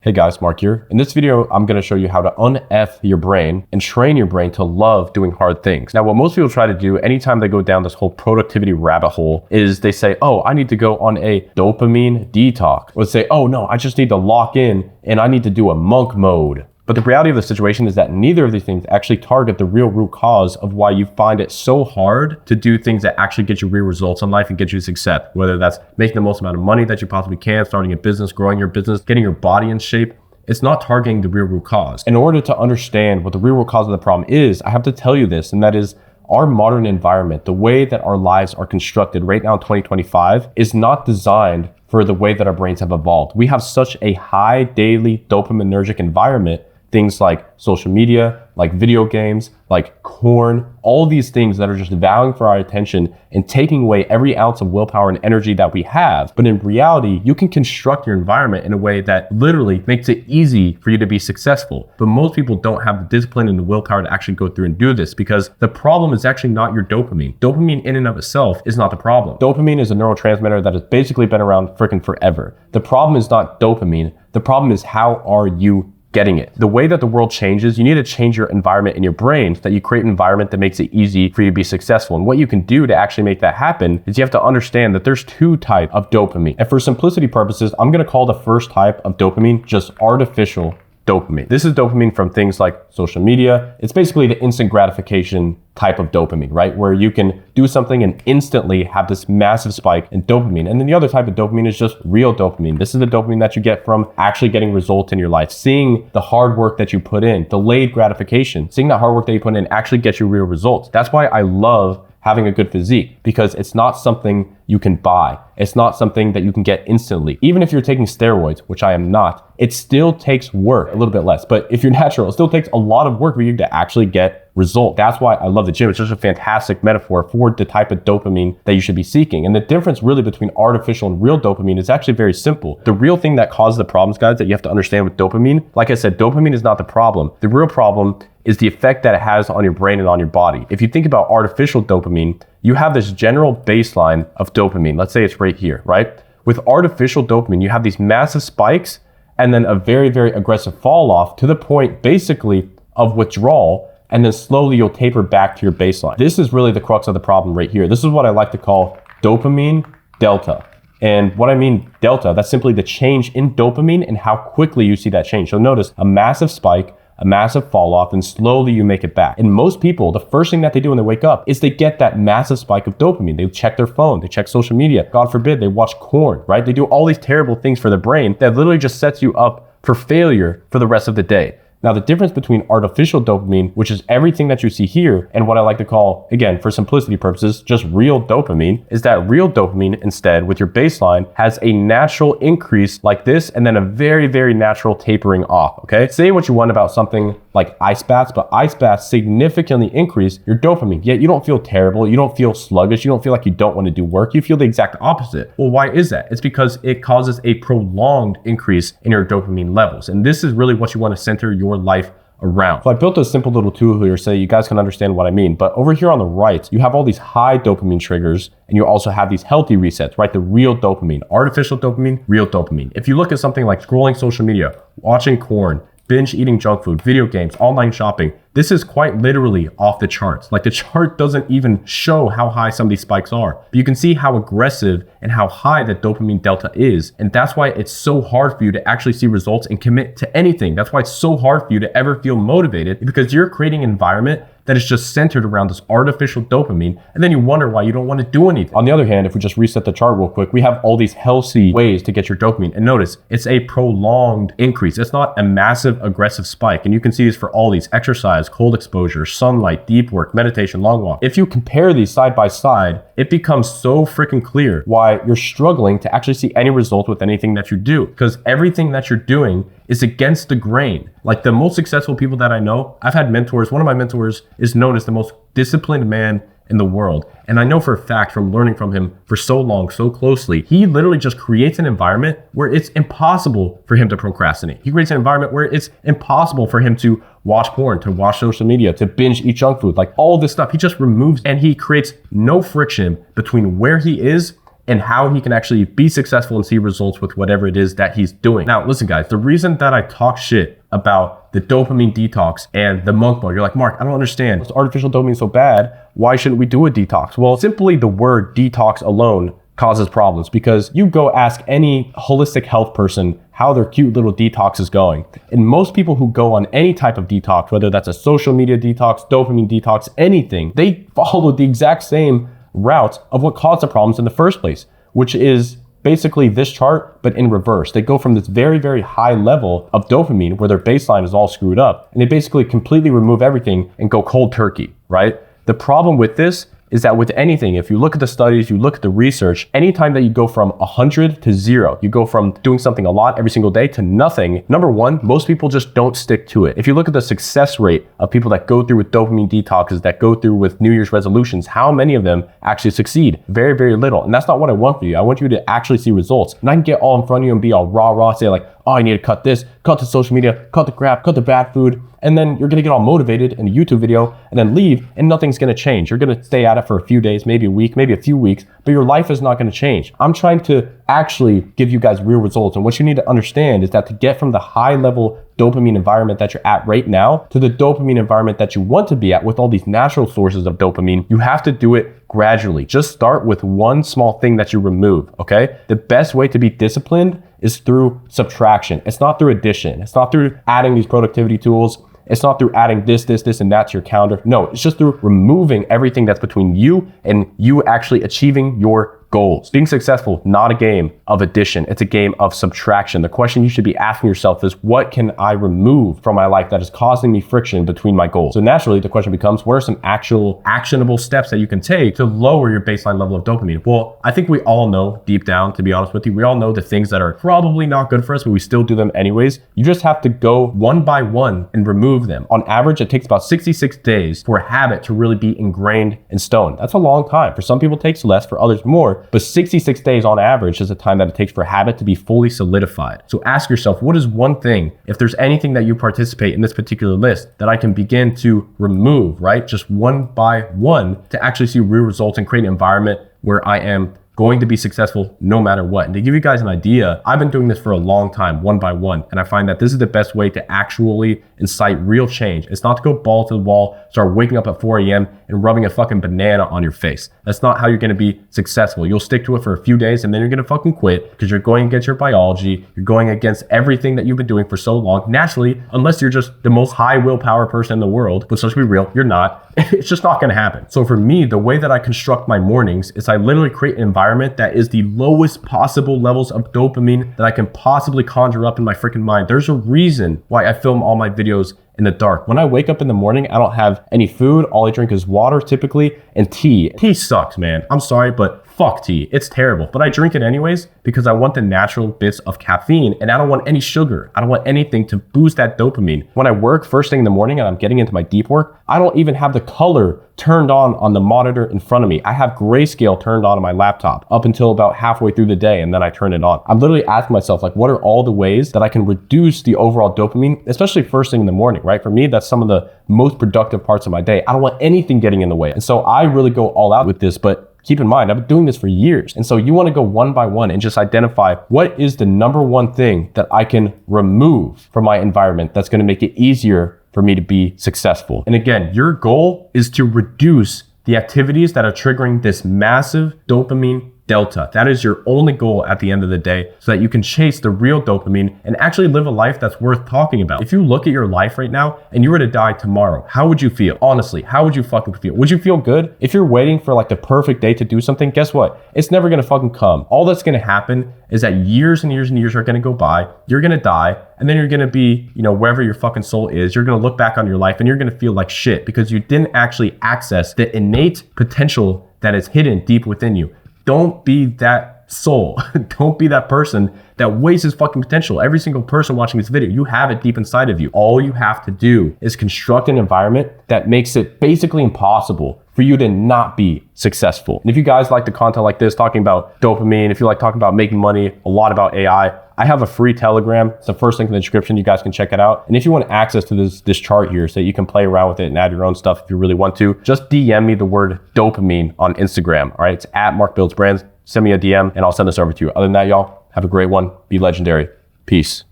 Hey guys, Mark here. In this video, I'm going to show you how to un-F your brain and train your brain to love doing hard things. Now, what most people try to do anytime they go down this whole productivity rabbit hole is they say, oh, I need to go on a dopamine detox. Or say, oh no, I just need to lock in and I need to do a monk mode. But the reality of the situation is that neither of these things actually target the real root cause of why you find it so hard to do things that actually get you real results in life and get you success. Whether that's making the most amount of money that you possibly can, starting a business, growing your business, getting your body in shape. It's not targeting the real root cause. In order to understand what the real root cause of the problem is, I have to tell you this, and that is our modern environment, the way that our lives are constructed right now in 2025 is not designed for the way that our brains have evolved. We have such a high daily dopaminergic environment. Things like social media, like video games, like corn, all these things that are just vying for our attention and taking away every ounce of willpower and energy that we have. But in reality, you can construct your environment in a way that literally makes it easy for you to be successful. But most people don't have the discipline and the willpower to actually go through and do this because the problem is actually not your dopamine. Dopamine in and of itself is not the problem. Dopamine is a neurotransmitter that has basically been around freaking forever. The problem is not dopamine. The problem is how are you getting it. The way that the world changes, you need to change your environment in your brain so that you create an environment that makes it easy for you to be successful. And what you can do to actually make that happen is you have to understand that there's two types of dopamine. And for simplicity purposes, I'm going to call the first type of dopamine just artificial dopamine. This is dopamine from things like social media. It's basically the instant gratification type of dopamine, right? Where you can do something and instantly have this massive spike in dopamine. And then the other type of dopamine is just real dopamine. This is the dopamine that you get from actually getting results in your life, seeing the hard work that you put in, delayed gratification, seeing that hard work that you put in actually get you real results. That's why I love having a good physique, because it's not something you can buy. It's not something that you can get instantly. Even if you're taking steroids, which I am not, it still takes work, a little bit less. But if you're natural, it still takes a lot of work for you to actually get results. That's why I love the gym. It's just a fantastic metaphor for the type of dopamine that you should be seeking. And the difference really between artificial and real dopamine is actually very simple. The real thing that causes the problems, guys, that you have to understand with dopamine, like I said, dopamine is not the problem. The real problem is the effect that it has on your brain and on your body. If you think about artificial dopamine, you have this general baseline of dopamine. Let's say it's right here, right? With artificial dopamine, you have these massive spikes and then a very, very aggressive fall off to the point basically of withdrawal, and then slowly you'll taper back to your baseline. This is really the crux of the problem right here. This is what I like to call dopamine delta. And what I mean delta, that's simply the change in dopamine and how quickly you see that change. So notice a massive spike, a massive fall off, and slowly you make it back. And most people, the first thing that they do when they wake up is they get that massive spike of dopamine. They check their phone, they check social media. God forbid, they watch corn, right? They do all these terrible things for their brain that literally just sets you up for failure for the rest of the day. Now, the difference between artificial dopamine, which is everything that you see here, and what I like to call, again, for simplicity purposes, just real dopamine, is that real dopamine instead, with your baseline, has a natural increase like this, and then a very, very natural tapering off, okay? Say what you want about something like ice baths, but ice baths significantly increase your dopamine, yet you don't feel terrible, you don't feel sluggish, you don't feel like you don't want to do work, you feel the exact opposite. Well, why is that? It's because it causes a prolonged increase in your dopamine levels, and this is really what you want to center your life around. So I built a simple little tool here so you guys can understand what I mean. But over here on the right, you have all these high dopamine triggers, and you also have these healthy resets, right? The real dopamine, artificial dopamine, real dopamine. If you look at something like scrolling social media, watching corn, binge eating junk food, video games, online shopping, this is quite literally off the charts. Like the chart doesn't even show how high some of these spikes are, but you can see how aggressive and how high that dopamine delta is. And that's why it's so hard for you to actually see results and commit to anything. That's why it's so hard for you to ever feel motivated, because you're creating an environment that is just centered around this artificial dopamine, and then you wonder why you don't want to do anything. On the other hand, if we just reset the chart real quick, we have all these healthy ways to get your dopamine. And notice, it's a prolonged increase. It's not a massive aggressive spike. And you can see this for all these: exercise, cold exposure, sunlight, deep work, meditation, long walk. If you compare these side by side, it becomes so freaking clear why you're struggling to actually see any result with anything that you do, because everything that you're doing is against the grain. Like the most successful people that I know, I've had mentors. One of my mentors is known as the most disciplined man in the world. And I know for a fact from learning from him for so long, so closely, he literally just creates an environment where it's impossible for him to procrastinate. He creates an environment where it's impossible for him to watch porn, to watch social media, to binge eat junk food, like all this stuff. He just removes, and he creates no friction between where he is and how he can actually be successful and see results with whatever it is that he's doing. Now, listen guys, the reason that I talk shit about the dopamine detox and the monk mode, you're like, Mark, I don't understand. This artificial dopamine is so bad. Why shouldn't we do a detox? Well, simply the word detox alone causes problems, because you go ask any holistic health person how their cute little detox is going. And most people who go on any type of detox, whether that's a social media detox, dopamine detox, anything, they follow the exact same route of what caused the problems in the first place, which is basically this chart, but in reverse. They go from this very, very high level of dopamine where their baseline is all screwed up, and they basically completely remove everything and go cold turkey, right? The problem with this is that with anything, if you look at the studies, you look at the research, anytime that you go from 100 to 0, you go from doing something a lot every single day to nothing, number one, most people just don't stick to it. If you look at the success rate of people that go through with dopamine detoxes, that go through with New Year's resolutions, how many of them actually succeed? Very, very little. And that's not what I want for you. I want you to actually see results. And I can get all in front of you and be all rah, say like, oh, I need to cut this, cut the social media, cut the crap, cut the bad food. And then you're gonna get all motivated in a YouTube video and then leave, and nothing's gonna change. You're gonna stay at it for a few days, maybe a week, maybe a few weeks, but your life is not gonna change. I'm trying to actually give you guys real results. And what you need to understand is that to get from the high level dopamine environment that you're at right now to the dopamine environment that you want to be at with all these natural sources of dopamine, you have to do it gradually. Just start with one small thing that you remove, okay? The best way to be disciplined is through subtraction. It's not through addition. It's not through adding these productivity tools. It's not through adding this, and that to your calendar. No, it's just through removing everything that's between you and you actually achieving your goals. Being successful, not a game of addition. It's a game of subtraction. The question you should be asking yourself is, what can I remove from my life that is causing me friction between my goals? So naturally, the question becomes, what are some actual actionable steps that you can take to lower your baseline level of dopamine? Well, I think we all know deep down, to be honest with you, we all know the things that are probably not good for us, but we still do them anyways. You just have to go one by one and remove them. On average, it takes about 66 days for a habit to really be ingrained in stone. That's a long time. For some people, it takes less, for others more. But 66 days on average is the time that it takes for a habit to be fully solidified. So ask yourself, what is one thing, if there's anything that you participate in this particular list, that I can begin to remove, right? Just one by one to actually see real results and create an environment where I am going to be successful no matter what. And to give you guys an idea, I've been doing this for a long time, one by one. And I find that this is the best way to actually incite real change. It's not to go ball to the wall, start waking up at 4 a.m. and rubbing a fucking banana on your face. That's not how you're gonna be successful. You'll stick to it for a few days and then you're gonna fucking quit, because you're going against your biology. You're going against everything that you've been doing for so long. Naturally, unless you're just the most high willpower person in the world, but let's be real, you're not. It's just not gonna happen. So for me, the way that I construct my mornings is I literally create an environment that is the lowest possible levels of dopamine that I can possibly conjure up in my freaking mind. There's a reason why I film all my videos in the dark. When I wake up in the morning, I don't have any food. All I drink is water typically, and tea. Tea sucks, man. I'm sorry, but fuck tea. It's terrible. But I drink it anyways because I want the natural bits of caffeine, and I don't want any sugar. I don't want anything to boost that dopamine. When I work first thing in the morning and I'm getting into my deep work, I don't even have the color turned on the monitor in front of me. I have grayscale turned on my laptop up until about halfway through the day, and then I turn it on. I'm literally asking myself, like, what are all the ways that I can reduce the overall dopamine, especially first thing in the morning, right? For me, that's some of the most productive parts of my day. I don't want anything getting in the way. And so I really go all out with this, but keep in mind, I've been doing this for years. And so you want to go one by one and just identify what is the number one thing that I can remove from my environment that's going to make it easier for me to be successful. And again, your goal is to reduce the activities that are triggering this massive dopamine delta. That is your only goal at the end of the day, so that you can chase the real dopamine and actually live a life that's worth talking about. If you look at your life right now and you were to die tomorrow, how would you feel? Honestly, how would you fucking feel? Would you feel good? If you're waiting for like the perfect day to do something, guess what? It's never gonna fucking come. All that's gonna happen is that years and years and years are gonna go by, you're gonna die, and then you're gonna be, wherever your fucking soul is, you're gonna look back on your life and you're gonna feel like shit because you didn't actually access the innate potential that is hidden deep within you. Don't be that soul. Don't be that person that wastes his fucking potential. Every single person watching this video, you have it deep inside of you. All you have to do is construct an environment that makes it basically impossible for you to not be successful. And if you guys like the content like this, talking about dopamine, if you like talking about making money, a lot about AI, I have a free Telegram. It's the first link in the description. You guys can check it out. And if you want access to this chart here so that you can play around with it and add your own stuff if you really want to, just DM me the word dopamine on Instagram. All right, it's at Mark Builds Brands. send me a DM and I'll send this over to you. Other than that, y'all, have a great one. Be legendary. Peace.